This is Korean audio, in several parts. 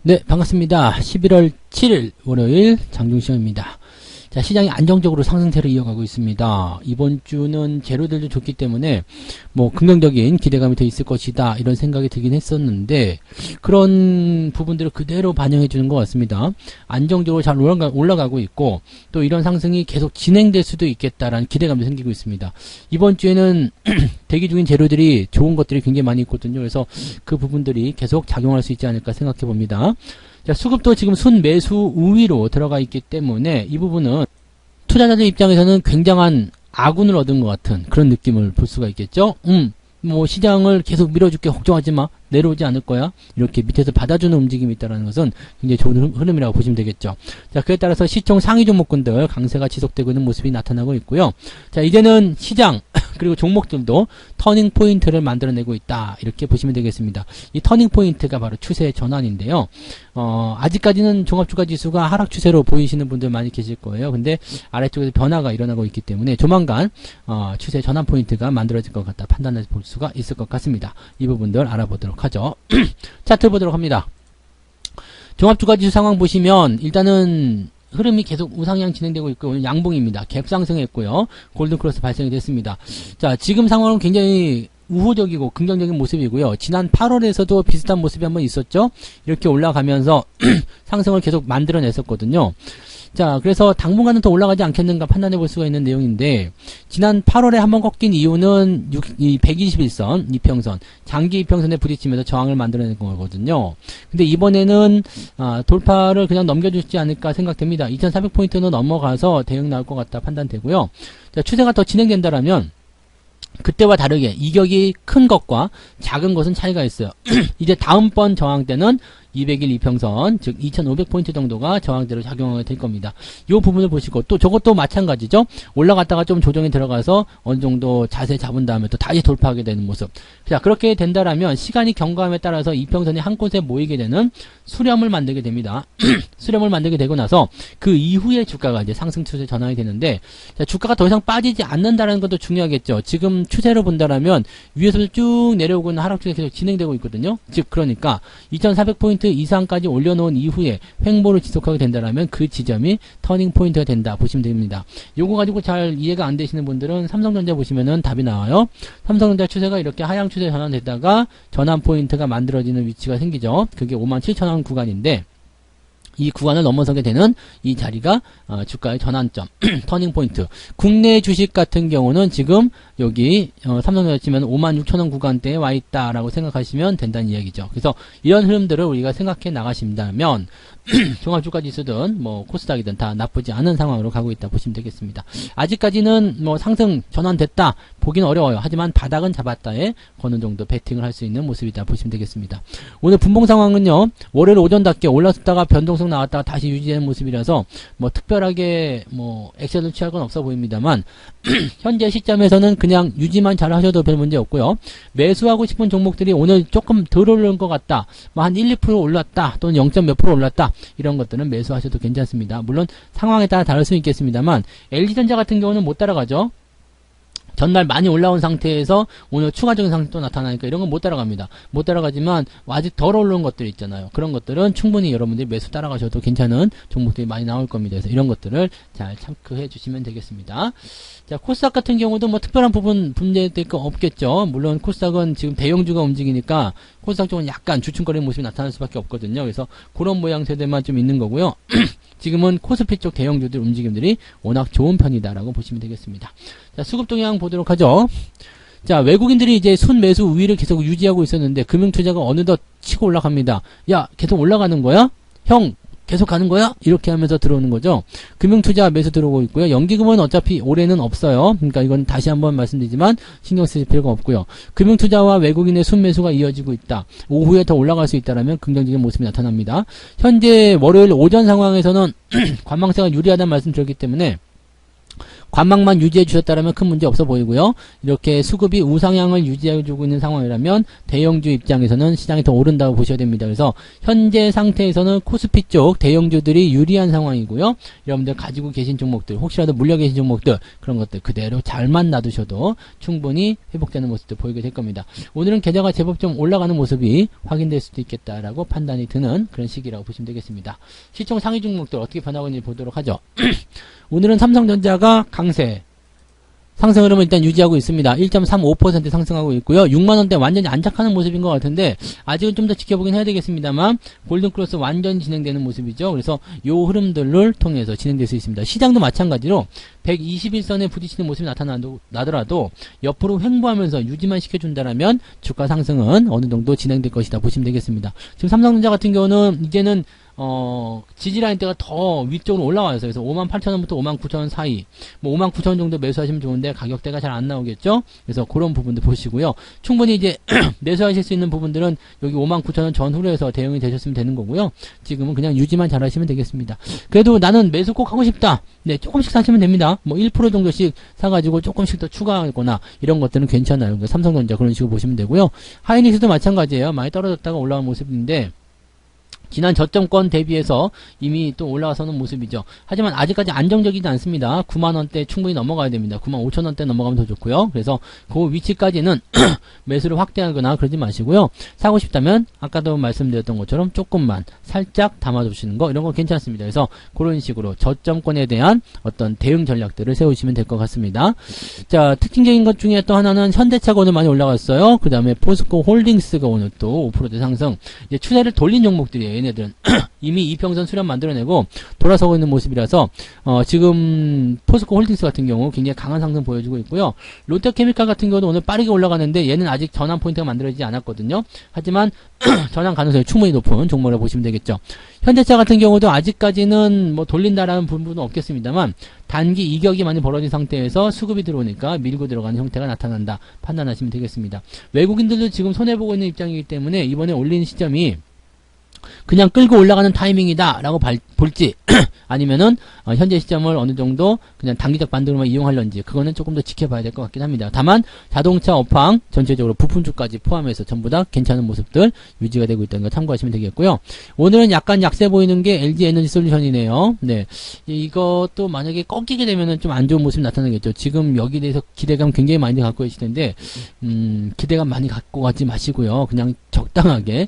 네, 반갑습니다. 11월 7일 월요일 장중시험입니다. 자, 시장이 안정적으로 상승세를 이어가고 있습니다. 이번 주는 재료들도 좋기 때문에 뭐 긍정적인 기대감이 더 있을 것이다 이런 생각이 들긴 했었는데 그런 부분들을 그대로 반영해 주는 것 같습니다. 안정적으로 잘 올라가고 있고 또 이런 상승이 계속 진행될 수도 있겠다라는 기대감도 생기고 있습니다. 이번 주에는 대기 중인 재료들이 좋은 것들이 굉장히 많이 있거든요. 그래서 그 부분들이 계속 작용할 수 있지 않을까 생각해 봅니다. 자, 수급도 지금 순매수 우위로 들어가 있기 때문에 이 부분은 투자자들 입장에서는 굉장한 아군을 얻은 것 같은 그런 느낌을 볼 수가 있겠죠. 뭐 시장을 계속 밀어줄게 걱정하지 마. 내려오지 않을 거야. 이렇게 밑에서 받아주는 움직임이 있다는 것은 굉장히 좋은 흐름이라고 보시면 되겠죠. 자, 그에 따라서 시총 상위 종목군들 강세가 지속되고 있는 모습이 나타나고 있고요. 자, 이제는 시장 그리고 종목들도 터닝 포인트를 만들어내고 있다. 이렇게 보시면 되겠습니다. 이 터닝 포인트가 바로 추세 전환인데요. 아직까지는 종합주가지수가 하락 추세로 보이시는 분들 많이 계실 거예요. 근데 아래쪽에서 변화가 일어나고 있기 때문에 조만간 추세 전환 포인트가 만들어질 것 같다 판단해 볼 수가 있을 것 같습니다. 이 부분들 알아보도록 하죠. 차트 보도록 합니다. 종합주가지수 상황 보시면 일단은 흐름이 계속 우상향 진행되고 있고 오늘 양봉입니다. 갭 상승했고요. 골든크로스 발생이 됐습니다. 자, 지금 상황은 굉장히 우호적이고 긍정적인 모습이고요. 지난 8월에서도 비슷한 모습이 한번 있었죠. 이렇게 올라가면서 상승을 계속 만들어냈었거든요. 자, 그래서 당분간은 더 올라가지 않겠는가 판단해 볼 수가 있는 내용인데 지난 8월에 한번 꺾인 이유는 121선 이평선 장기 이평선에 부딪히면서 저항을 만들어낸 거거든요. 근데 이번에는 돌파를 그냥 넘겨주지 않을까 생각됩니다. 2400포인트는 넘어가서 대응 나올 것 같다 판단되고요. 자, 추세가 더 진행된다라면 그때와 다르게 이격이 큰 것과 작은 것은 차이가 있어요. 이제 다음번 저항 때는 200일 이평선, 즉 2500포인트 정도가 저항대로 작용하게 될 겁니다. 이 부분을 보시고 또 저것도 마찬가지죠. 올라갔다가 좀 조정이 들어가서 어느 정도 자세 잡은 다음에 또 다시 돌파하게 되는 모습. 자, 그렇게 된다라면 시간이 경과함에 따라서 이평선이 한 곳에 모이게 되는 수렴을 만들게 됩니다. 수렴을 만들게 되고 나서 그 이후에 주가가 이제 상승 추세 전환이 되는데 자, 주가가 더 이상 빠지지 않는다는 것도 중요하겠죠. 지금 추세로 본다라면 위에서 쭉 내려오고 있는 하락 추세가 계속 진행되고 있거든요. 즉 그러니까 2400포인트 이상까지 올려놓은 이후에 횡보를 지속하게 된다면 그 지점이 터닝 포인트가 된다 보시면 됩니다. 요거 가지고 잘 이해가 안 되시는 분들은 삼성전자 보시면은 답이 나와요. 삼성전자 추세가 이렇게 하향 추세 전환되다가 전환 포인트가 만들어지는 위치가 생기죠. 그게 57,000원 구간인데 이 구간을 넘어서게 되는 이 자리가 주가의 전환점, 터닝 포인트. 국내 주식 같은 경우는 지금 여기 삼성전자 치면 56,000원 구간대에 와 있다라고 생각하시면 된다는 이야기죠. 그래서 이런 흐름들을 우리가 생각해 나가신다면 종합주가지수든 뭐 코스닥이든 다 나쁘지 않은 상황으로 가고 있다 보시면 되겠습니다. 아직까지는 뭐 상승 전환됐다 보기는 어려워요. 하지만 바닥은 잡았다에 어느 정도 베팅을 할 수 있는 모습이다 보시면 되겠습니다. 오늘 분봉 상황은요. 월요일 오전답게 올랐다가 변동성 나왔다가 다시 유지되는 모습이라서 뭐 특별하게 뭐 액션을 취할 건 없어 보입니다만 현재 시점에서는 그냥 유지만 잘 하셔도 별 문제 없고요. 매수하고 싶은 종목들이 오늘 조금 덜 오른 것 같다. 뭐 한 1, 2% 올랐다. 또는 0. 몇 % 올랐다. 이런 것들은 매수하셔도 괜찮습니다. 물론 상황에 따라 다를 수 있겠습니다만 LG전자 같은 경우는 못 따라가죠. 전날 많이 올라온 상태에서 오늘 추가적인 상승 또 나타나니까 이런 건 못 따라갑니다. 못 따라가지만 아직 덜 오른 것들 있잖아요. 그런 것들은 충분히 여러분들이 매수 따라가셔도 괜찮은 종목들이 많이 나올 겁니다. 그래서 이런 것들을 잘 참고해 주시면 되겠습니다. 자, 코스닥 같은 경우도 뭐 특별한 부분 문제될 거 없겠죠. 물론 코스닥은 지금 대형주가 움직이니까 코스닥 쪽은 약간 주춤거리는 모습이 나타날 수밖에 없거든요. 그래서 그런 모양새들만 좀 있는 거고요. 지금은 코스피 쪽 대형주들 움직임들이 워낙 좋은 편이다라고 보시면 되겠습니다. 자, 수급 동향 보도록 하죠. 자, 외국인들이 이제 순매수 우위를 계속 유지하고 있었는데 금융투자가 어느덧 치고 올라갑니다. 야, 계속 올라가는 거야? 형, 계속 가는 거야? 이렇게 하면서 들어오는 거죠. 금융투자 매수 들어오고 있고요. 연기금은 어차피 올해는 없어요. 그러니까 이건 다시 한번 말씀드리지만 신경 쓰실 필요가 없고요. 금융투자와 외국인의 순매수가 이어지고 있다. 오후에 더 올라갈 수 있다라면 긍정적인 모습이 나타납니다. 현재 월요일 오전 상황에서는 관망세가 유리하다는 말씀 드렸기 때문에 관망만 유지해 주셨다면 큰 문제 없어 보이고요. 이렇게 수급이 우상향을 유지해주고 있는 상황이라면 대형주 입장에서는 시장이 더 오른다고 보셔야 됩니다. 그래서 현재 상태에서는 코스피 쪽 대형주들이 유리한 상황이고요. 여러분들 가지고 계신 종목들, 혹시라도 물려 계신 종목들, 그런 것들 그대로 잘만 놔두셔도 충분히 회복되는 모습도 보이게 될 겁니다. 오늘은 계좌가 제법 좀 올라가는 모습이 확인될 수도 있겠다라고 판단이 드는 그런 시기라고 보시면 되겠습니다. 시총 상위 종목들 어떻게 변하고 있는지 보도록 하죠. 오늘은 삼성전자가 강세 상승 흐름을 일단 유지하고 있습니다. 1.35% 상승하고 있고요. 6만원대 완전히 안착하는 모습인 것 같은데 아직은 좀 더 지켜보긴 해야 되겠습니다만 골든크로스 완전히 진행되는 모습이죠. 그래서 요 흐름들을 통해서 진행될 수 있습니다. 시장도 마찬가지로 121선에 부딪히는 모습이 나더라도 옆으로 횡보하면서 유지만 시켜준다라면 주가 상승은 어느 정도 진행될 것이다 보시면 되겠습니다. 지금 삼성전자 같은 경우는 이제는 지지라인대가 더 위쪽으로 올라와요. 그래서 58,000원부터 59,000원 사이, 뭐 59,000원 정도 매수하시면 좋은데 가격대가 잘 안 나오겠죠? 그래서 그런 부분도 보시고요. 충분히 이제 매수하실 수 있는 부분들은 여기 59,000원 전후로 해서 대응이 되셨으면 되는 거고요. 지금은 그냥 유지만 잘 하시면 되겠습니다. 그래도 나는 매수 꼭 하고 싶다. 네, 조금씩 사시면 됩니다. 뭐 1% 정도씩 사가지고 조금씩 더 추가하거나 이런 것들은 괜찮아요. 그러니까 삼성전자 그런 식으로 보시면 되고요. 하이닉스도 마찬가지예요. 많이 떨어졌다가 올라온 모습인데 지난 저점권 대비해서 이미 또 올라가서는 모습이죠. 하지만 아직까지 안정적이지 않습니다. 9만원대 충분히 넘어가야 됩니다. 95,000원대 넘어가면 더 좋고요. 그래서 그 위치까지는 매수를 확대하거나 그러지 마시고요. 사고 싶다면 아까도 말씀드렸던 것처럼 조금만 살짝 담아두시는 거 이런 거 괜찮습니다. 그래서 그런 식으로 저점권에 대한 어떤 대응 전략들을 세우시면 될 것 같습니다. 자, 특징적인 것 중에 또 하나는 현대차가 오늘 많이 올라갔어요. 그 다음에 포스코 홀딩스가 오늘 또 5% 상승. 이제 추세를 돌린 종목들이에요. 얘네들은 이미 이평선 수렴 만들어내고 돌아서고 있는 모습이라서 지금 포스코 홀딩스 같은 경우 굉장히 강한 상승 보여주고 있고요. 롯데케미칼 같은 경우도 오늘 빠르게 올라가는데 얘는 아직 전환 포인트가 만들어지지 않았거든요. 하지만 전환 가능성이 충분히 높은 종목이라고 보시면 되겠죠. 현대차 같은 경우도 아직까지는 뭐 돌린다라는 부분은 없겠습니다만 단기 이격이 많이 벌어진 상태에서 수급이 들어오니까 밀고 들어가는 형태가 나타난다 판단하시면 되겠습니다. 외국인들도 지금 손해보고 있는 입장이기 때문에 이번에 올린 시점이 그냥 끌고 올라가는 타이밍이다 라고 볼지 아니면은 현재 시점을 어느 정도 그냥 단기적 반등으로만 이용하려는지 그거는 조금 더 지켜봐야 될 것 같긴 합니다. 다만 자동차 업황 전체적으로 부품주까지 포함해서 전부 다 괜찮은 모습들 유지가 되고 있다는 거 참고하시면 되겠고요. 오늘은 약간 약세 보이는 게 LG 에너지 솔루션이네요. 네, 이것도 만약에 꺾이게 되면은 좀 안 좋은 모습이 나타나겠죠. 지금 여기에 대해서 기대감 굉장히 많이 갖고 계실 텐데 기대감 많이 갖고 가지 마시고요. 그냥 적당하게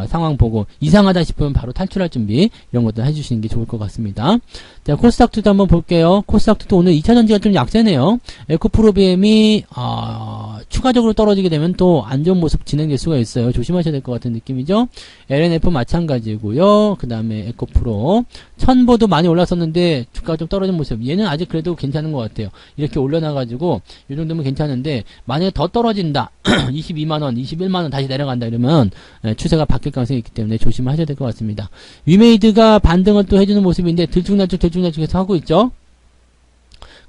상황 보고 이상하다 싶으면 바로 탈출할 준비 이런 것들 해주시는 게 좋을 것 같습니다. 자, 코스닥투도 한번 볼게요. 코스닥투도 오늘 2차전지가 좀 약세네요. 에코프로비엠이 추가적으로 떨어지게 되면 또 안 좋은 모습 진행될 수가 있어요. 조심하셔야 될 것 같은 느낌이죠. LNF 마찬가지고요. 그 다음에 에코프로 천보도 많이 올랐었는데 주가가 좀 떨어진 모습. 얘는 아직 그래도 괜찮은 것 같아요. 이렇게 올려놔가지고 이 정도면 괜찮은데 만약에 더 떨어진다 22만원 21만원 다시 내려간다 이러면 추세가 바뀔 가능성이 있기 때문에 조심하셔야 될 것 같습니다. 위메이드가 반등을 또 해주는 모습인데 들쭉날쭉해서 하고 있죠.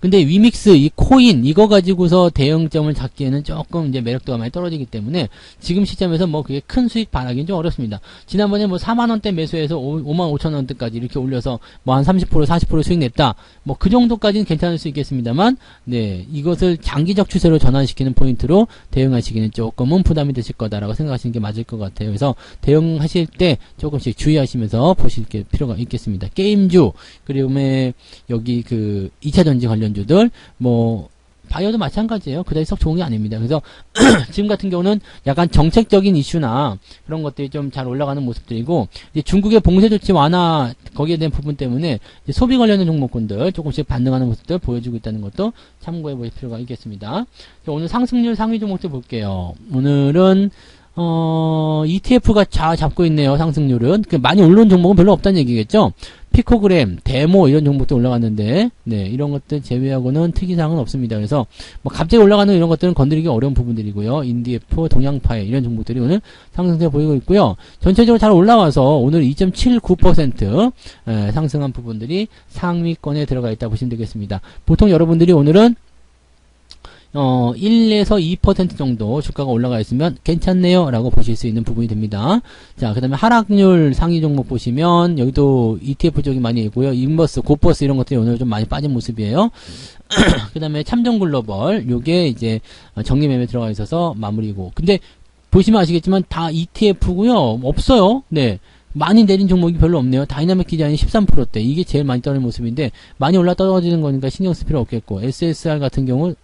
근데 위믹스, 이 코인, 이거 가지고서 대응점을 잡기에는 조금 이제 매력도가 많이 떨어지기 때문에 지금 시점에서 뭐 그게 큰 수익 바라기는 좀 어렵습니다. 지난번에 뭐 4만원대 매수해서 55,000원대까지 이렇게 올려서 뭐 한 30%, 40% 수익 냈다. 뭐 그 정도까지는 괜찮을 수 있겠습니다만, 네, 이것을 장기적 추세로 전환시키는 포인트로 대응하시기는 조금은 부담이 되실 거다라고 생각하시는 게 맞을 것 같아요. 그래서 대응하실 때 조금씩 주의하시면서 보실 게 필요가 있겠습니다. 게임주, 그리고 여기 그 2차전지 관련 주들 뭐 바이오도 마찬가지예요. 그다지 썩 좋은 게 아닙니다. 그래서 지금 같은 경우는 약간 정책적인 이슈나 그런 것들이 좀 잘 올라가는 모습들이고 이제 중국의 봉쇄 조치 완화 거기에 대한 부분 때문에 이제 소비 관련된 종목군들 조금씩 반등하는 모습들 보여주고 있다는 것도 참고해 보실 필요가 있겠습니다. 오늘 상승률 상위 종목들 볼게요. 오늘은 ETF가 잡고 있네요. 상승률은 많이 오른 종목은 별로 없다는 얘기겠죠. 피코그램, 데모 이런 종목도 올라갔는데 네, 이런 것들 제외하고는 특이사항은 없습니다. 그래서 뭐 갑자기 올라가는 이런 것들은 건드리기 어려운 부분들이고요. 인디에프, 동양파이 이런 종목들이 오늘 상승세 보이고 있고요. 전체적으로 잘 올라와서 오늘 2.79% 상승한 부분들이 상위권에 들어가 있다 보시면 되겠습니다. 보통 여러분들이 오늘은 1에서 2% 정도 주가가 올라가 있으면 괜찮네요 라고 보실 수 있는 부분이 됩니다. 자, 그 다음에 하락률 상위 종목 보시면 여기도 ETF 쪽이 많이 있고요. 인버스, 고버스 이런 것들이 오늘 좀 많이 빠진 모습이에요. 그 다음에 참정글로벌 요게 이제 정리매매 들어가 있어서 마무리고, 근데 보시면 아시겠지만 다 ETF고요. 없어요. 네. 많이 내린 종목이 별로 없네요. 다이나믹 디자인이 13%대. 이게 제일 많이 떨어진 모습인데, 많이 올라 떨어지는 거니까 신경 쓸 필요 없겠고, SSR 같은 경우,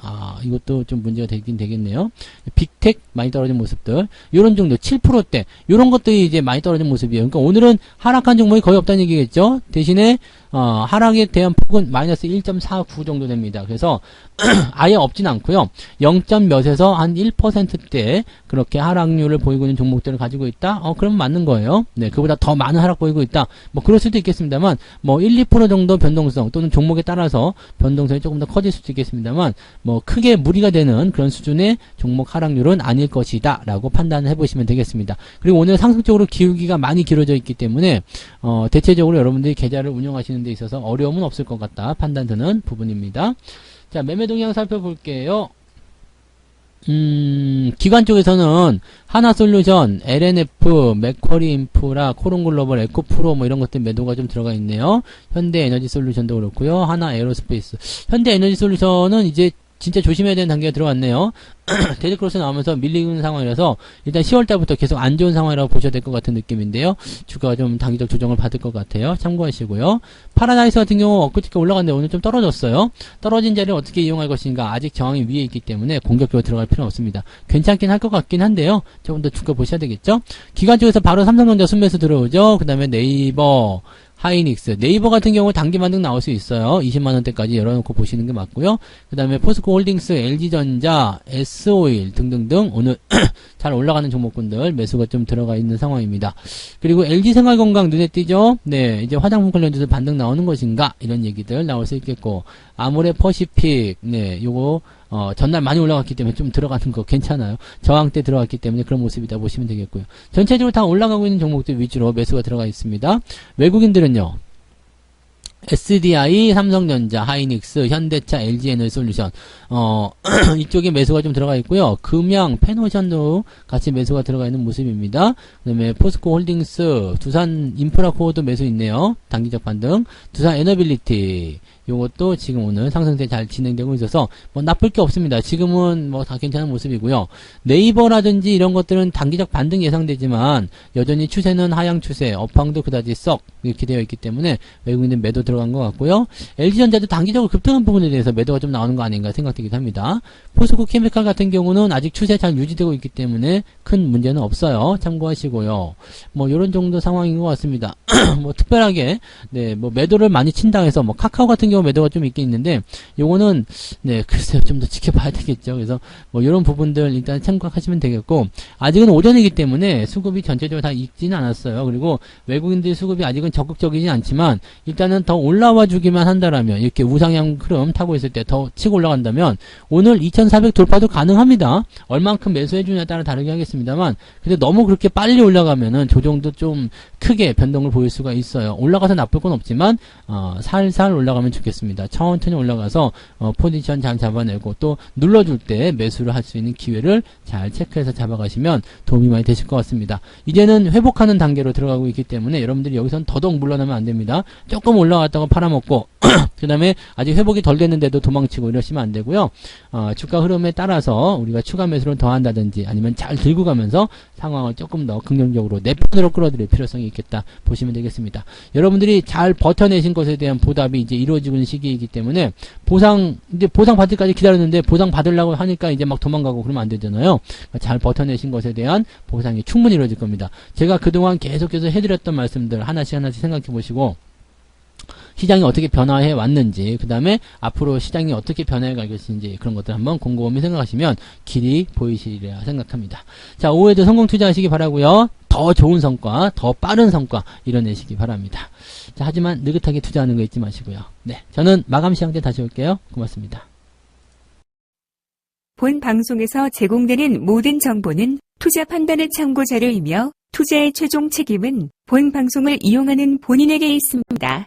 이것도 좀 문제가 되긴 되겠네요. 빅텍 많이 떨어진 모습들. 요런 정도, 7%대. 요런 것들이 이제 많이 떨어진 모습이에요. 그러니까 오늘은 하락한 종목이 거의 없다는 얘기겠죠? 대신에, 하락에 대한 폭은 마이너스 1.49 정도 됩니다. 그래서, 아예 없진 않고요. 0. 몇에서 한 1%대 그렇게 하락률을 보이고 있는 종목들을 가지고 있다? 그러면 맞는 거예요. 네, 그보다 더 많은 하락 보이고 있다. 뭐 그럴 수도 있겠습니다만, 뭐 1, 2% 정도 변동성 또는 종목에 따라서 변동성이 조금 더 커질 수도 있겠습니다만, 뭐 크게 무리가 되는 그런 수준의 종목 하락률은 아닐 것이다 라고 판단을 해보시면 되겠습니다. 그리고 오늘 상승적으로 기울기가 많이 길어져 있기 때문에 대체적으로 여러분들이 계좌를 운영하시는 데 있어서 어려움은 없을 것 같다 판단 드는 부분입니다. 자, 매매 동향 살펴볼게요. 기관 쪽에서는 하나솔루션, LNF, 맥쿼리 인프라, 코론글로벌, 에코프로 뭐 이런 것들 매도가 좀 들어가 있네요. 현대에너지솔루션도 그렇고요. 하나에어로스페이스. 현대에너지솔루션은 이제 진짜 조심해야 되는 단계가 들어왔네요. 데드크로스 나오면서 밀리는 상황이라서 일단 10월달부터 계속 안 좋은 상황이라고 보셔야 될 것 같은 느낌인데요. 주가가 좀 단기적 조정을 받을 것 같아요. 참고하시고요. 파라다이스 같은 경우 엊그저께 올라갔는데 오늘 좀 떨어졌어요. 떨어진 자리를 어떻게 이용할 것인가, 아직 저항이 위에 있기 때문에 공격적으로 들어갈 필요는 없습니다. 괜찮긴 할 것 같긴 한데요. 조금 더 주가 보셔야 되겠죠. 기관 쪽에서 바로 삼성전자 순매수 들어오죠. 그 다음에 네이버, 하이닉스, 네이버 같은 경우 단기 반등 나올 수 있어요. 20만원대까지 열어놓고 보시는 게 맞고요. 그 다음에 포스코홀딩스, LG전자, S오일 등등등 오늘 잘 올라가는 종목군들 매수가 좀 들어가 있는 상황입니다. 그리고 LG생활건강 눈에 띄죠? 네, 이제 화장품 관련돼서 반등 나오는 것인가? 이런 얘기들 나올 수 있겠고, 아모레 퍼시픽, 네, 요거 전날 많이 올라갔기 때문에 좀 들어가는 거 괜찮아요. 저항 때 들어갔기 때문에 그런 모습이다 보시면 되겠고요. 전체적으로 다 올라가고 있는 종목들 위주로 매수가 들어가 있습니다. 외국인들은요. SDI, 삼성전자, 하이닉스, 현대차, LG에너지솔루션 이쪽에 매수가 좀 들어가 있고요. 금양, 페노션도 같이 매수가 들어가 있는 모습입니다. 그 다음에 포스코홀딩스, 두산 인프라코어도 매수 있네요. 단기적 반등. 두산 에너빌리티 요것도 지금 오늘 상승세 잘 진행되고 있어서 뭐 나쁠 게 없습니다. 지금은 뭐 다 괜찮은 모습이고요. 네이버라든지 이런 것들은 단기적 반등 예상되지만 여전히 추세는 하향 추세, 업황도 그다지 썩 이렇게 되어 있기 때문에 외국인들 매도 들어간 것 같고요. LG전자도 단기적으로 급등한 부분에 대해서 매도가 좀 나오는 거 아닌가 생각되기도 합니다. 포스코 케미칼 같은 경우는 아직 추세 잘 유지되고 있기 때문에 큰 문제는 없어요. 참고하시고요. 뭐 이런 정도 상황인 것 같습니다. 뭐 특별하게 네, 뭐 매도를 많이 친다 해서 뭐 카카오 같은 경우 매도가 좀 있긴 있는데 요거는 네, 글쎄요, 좀 더 지켜봐야 되겠죠. 그래서 뭐 이런 부분들 일단 참고하시면 되겠고, 아직은 오전이기 때문에 수급이 전체적으로 다 익지는 않았어요. 그리고 외국인들 수급이 아직은 적극적이진 않지만 일단은 더 올라와 주기만 한다라면, 이렇게 우상향 흐름 타고 있을 때 더 치고 올라간다면 오늘 2400 돌파도 가능합니다. 얼만큼 매수해 주냐에 따라 다르게 하겠습니다만, 근데 너무 그렇게 빨리 올라가면은 조정도 좀 크게 변동을 보일 수가 있어요. 올라가서 나쁠 건 없지만 살살 올라가면 좋겠습니다. 천천히 올라가서 포지션 잘 잡아내고 또 눌러줄 때 매수를 할 수 있는 기회를 잘 체크해서 잡아가시면 도움이 많이 되실 것 같습니다. 이제는 회복하는 단계로 들어가고 있기 때문에 여러분들이 여기선 더더욱 물러나면 안 됩니다. 조금 올라갔다가 팔아먹고 그 다음에 아직 회복이 덜 됐는데도 도망치고 이러시면 안 되고요. 주가 흐름에 따라서 우리가 추가 매수를 더 한다든지 아니면 잘 들고 가면서 상황을 조금 더 긍정적으로 내 편으로 끌어들일 필요성이 있겠다 보시면 되겠습니다. 여러분들이 잘 버텨내신 것에 대한 보답이 이제 이루어지고 있는 시기이기 때문에 이제 보상 받을 때까지 기다렸는데 보상 받으려고 하니까 이제 막 도망가고 그러면 안 되잖아요. 그러니까 잘 버텨내신 것에 대한 보상이 충분히 이루어질 겁니다. 제가 그동안 계속해서 해드렸던 말씀들 하나씩 생각해 보시고 시장이 어떻게 변화해 왔는지, 그 다음에 앞으로 시장이 어떻게 변화해 갈 것인지 그런 것들 한번 곰곰이 생각하시면 길이 보이시리라 생각합니다. 자, 오후에도 성공 투자하시기 바라고요. 더 좋은 성과, 더 빠른 성과 이뤄내시기 바랍니다. 자, 하지만 느긋하게 투자하는 거 잊지 마시고요. 네, 저는 마감 시황 때 다시 올게요. 고맙습니다. 본 방송에서 제공되는 모든 정보는 투자 판단의 참고 자료이며 투자의 최종 책임은 본 방송을 이용하는 본인에게 있습니다.